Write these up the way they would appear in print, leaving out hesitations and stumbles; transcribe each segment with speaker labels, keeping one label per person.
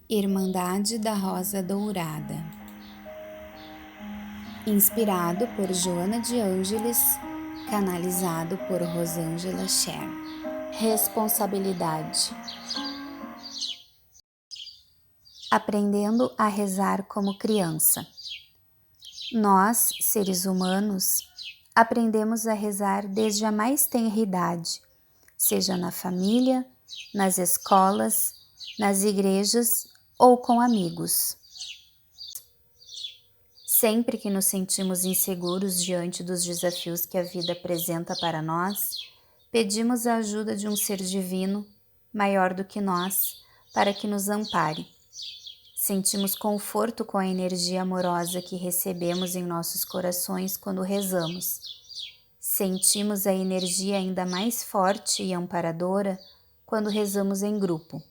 Speaker 1: Irmandade da Rosa Dourada. Inspirado por Joana de Ângeles, canalizado por Rosângela Scher. Responsabilidade. Aprendendo a rezar como criança. Nós, seres humanos, aprendemos a rezar desde a mais tenra idade, seja na família, nas escolas, nas igrejas ou com amigos. Sempre que nos sentimos inseguros diante dos desafios que a vida apresenta para nós, pedimos a ajuda de um ser divino, maior do que nós, para que nos ampare. Sentimos conforto com a energia amorosa que recebemos em nossos corações quando rezamos. Sentimos a energia ainda mais forte e amparadora quando rezamos em grupo.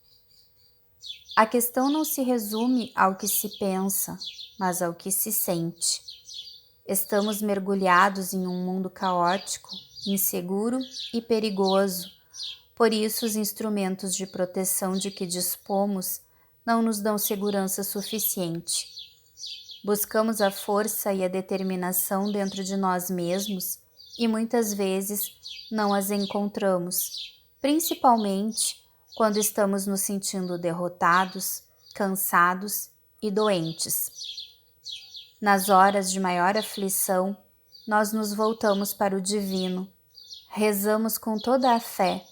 Speaker 1: A questão não se resume ao que se pensa, mas ao que se sente. Estamos mergulhados em um mundo caótico, inseguro e perigoso. Por isso, os instrumentos de proteção de que dispomos não nos dão segurança suficiente. Buscamos a força e a determinação dentro de nós mesmos e muitas vezes não as encontramos, principalmente quando estamos nos sentindo derrotados, cansados e doentes. Nas horas de maior aflição, nós nos voltamos para o divino, rezamos com toda a fé,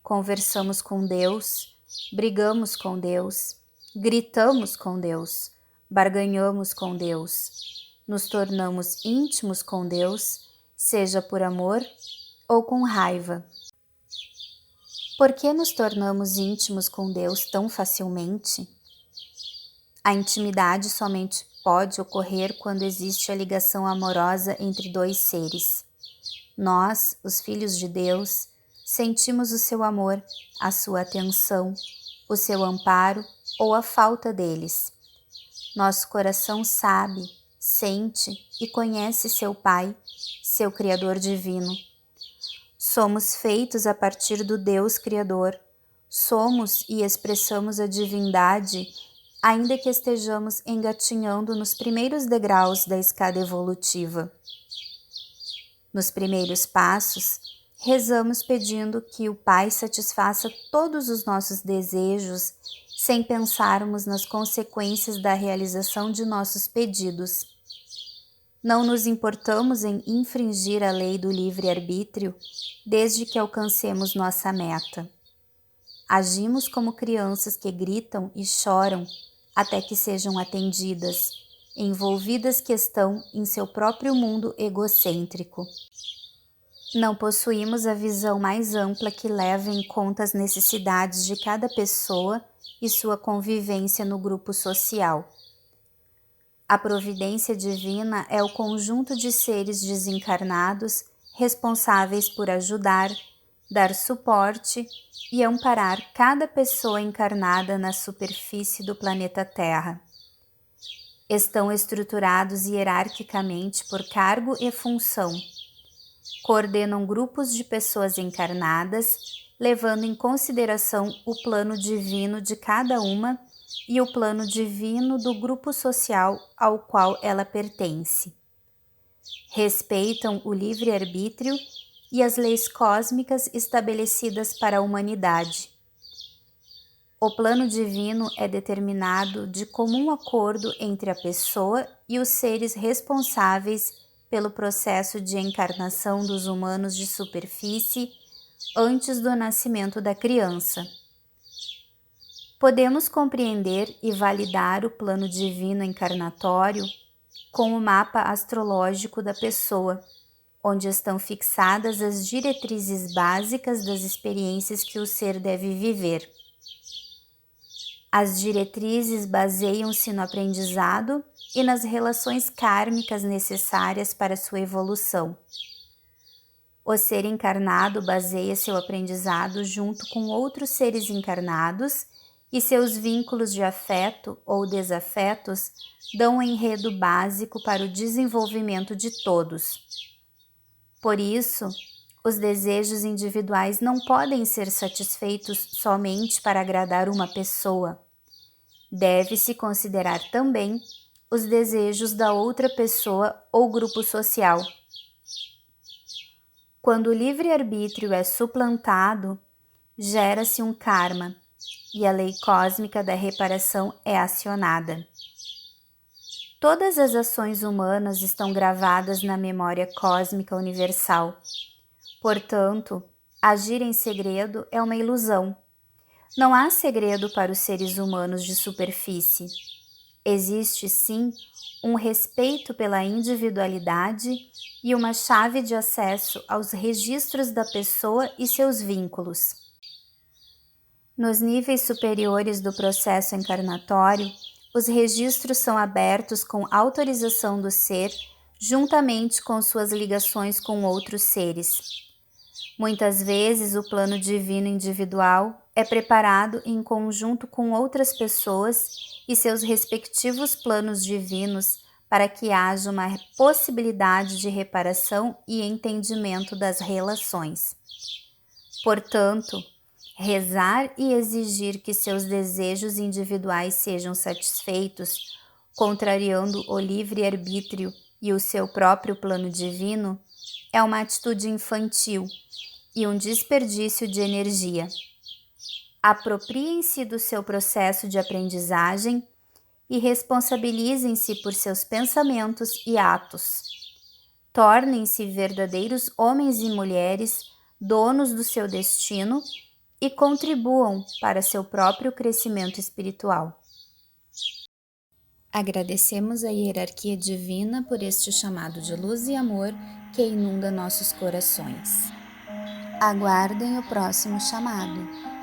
Speaker 1: conversamos com Deus, brigamos com Deus, gritamos com Deus, barganhamos com Deus, nos tornamos íntimos com Deus, seja por amor ou com raiva. Por que nos tornamos íntimos com Deus tão facilmente? A intimidade somente pode ocorrer quando existe a ligação amorosa entre dois seres. Nós, os filhos de Deus, sentimos o seu amor, a sua atenção, o seu amparo ou a falta deles. Nosso coração sabe, sente e conhece seu Pai, seu Criador divino. Somos feitos a partir do Deus Criador. Somos e expressamos a divindade, ainda que estejamos engatinhando nos primeiros degraus da escada evolutiva. Nos primeiros passos, rezamos pedindo que o Pai satisfaça todos os nossos desejos, sem pensarmos nas consequências da realização de nossos pedidos. Não nos importamos em infringir a lei do livre-arbítrio, desde que alcancemos nossa meta. Agimos como crianças que gritam e choram até que sejam atendidas, envolvidas que estão em seu próprio mundo egocêntrico. Não possuímos a visão mais ampla que leva em conta as necessidades de cada pessoa e sua convivência no grupo social. A providência divina é o conjunto de seres desencarnados responsáveis por ajudar, dar suporte e amparar cada pessoa encarnada na superfície do planeta Terra. Estão estruturados hierarquicamente por cargo e função. Coordenam grupos de pessoas encarnadas, levando em consideração o plano divino de cada uma e o plano divino do grupo social ao qual ela pertence. Respeitam o livre-arbítrio e as leis cósmicas estabelecidas para a humanidade. O plano divino é determinado de comum acordo entre a pessoa e os seres responsáveis pelo processo de encarnação dos humanos de superfície antes do nascimento da criança. Podemos compreender e validar o plano divino encarnatório com o mapa astrológico da pessoa, onde estão fixadas as diretrizes básicas das experiências que o ser deve viver. As diretrizes baseiam-se no aprendizado e nas relações kármicas necessárias para sua evolução. O ser encarnado baseia seu aprendizado junto com outros seres encarnados e seus vínculos de afeto ou desafetos dão um enredo básico para o desenvolvimento de todos. Por isso, os desejos individuais não podem ser satisfeitos somente para agradar uma pessoa. Deve-se considerar também os desejos da outra pessoa ou grupo social. Quando o livre-arbítrio é suplantado, gera-se um karma e a lei cósmica da reparação é acionada. Todas as ações humanas estão gravadas na memória cósmica universal. Portanto, agir em segredo é uma ilusão. Não há segredo para os seres humanos de superfície. Existe, sim, um respeito pela individualidade e uma chave de acesso aos registros da pessoa e seus vínculos. Nos níveis superiores do processo encarnatório, os registros são abertos com autorização do ser, juntamente com suas ligações com outros seres. Muitas vezes, o plano divino individual é preparado em conjunto com outras pessoas e seus respectivos planos divinos para que haja uma possibilidade de reparação e entendimento das relações. Portanto, rezar e exigir que seus desejos individuais sejam satisfeitos, contrariando o livre-arbítrio e o seu próprio plano divino, é uma atitude infantil e um desperdício de energia. Apropriem-se do seu processo de aprendizagem e responsabilizem-se por seus pensamentos e atos. Tornem-se verdadeiros homens e mulheres, donos do seu destino, e contribuam para seu próprio crescimento espiritual. Agradecemos a hierarquia divina por este chamado de luz e amor que inunda nossos corações. Aguardem o próximo chamado.